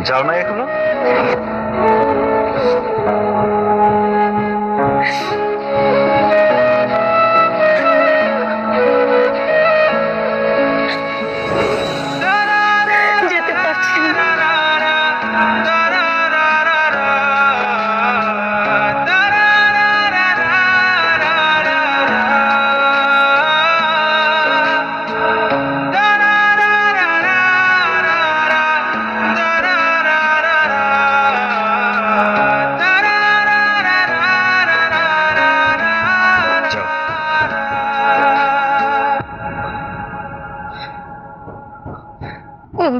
যাও না এখনো? যেতে পারছি না।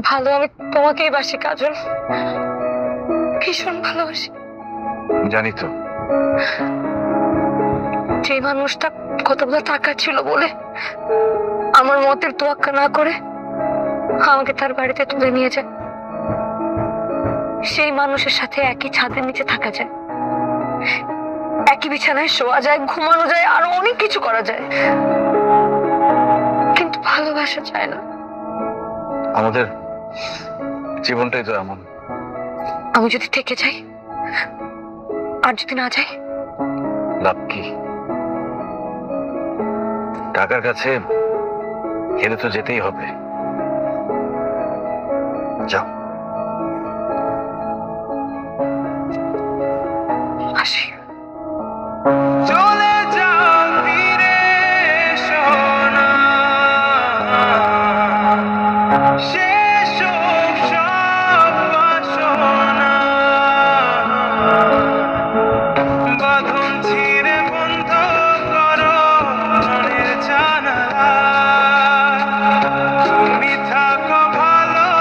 ভালো, আমি তোমাকেই বাসি কাজল, ভীষণ ভালোবাসি। জানি তো। যে মানুষটা কতগুলো টাকা ছিল বলে আমার মতের তোয়াক্কা না করে আমাকে তার বাড়িতে তুলে নিয়ে যায়, সেই মানুষের সাথে একই ছাদের নিচে থাকা যায়, একই বিছানায় শোয়া যায়, ঘুমানো যায়, আরো অনেক কিছু করা যায়, কিন্তু ভালোবাসা যায় না। আমাদের জীবনটাই তো এমন। আমি যদি থেকে যাই আর যদি না যাই, লাভ কি? টাকার কাছে হেরে তো যেতেই হবে। যাও।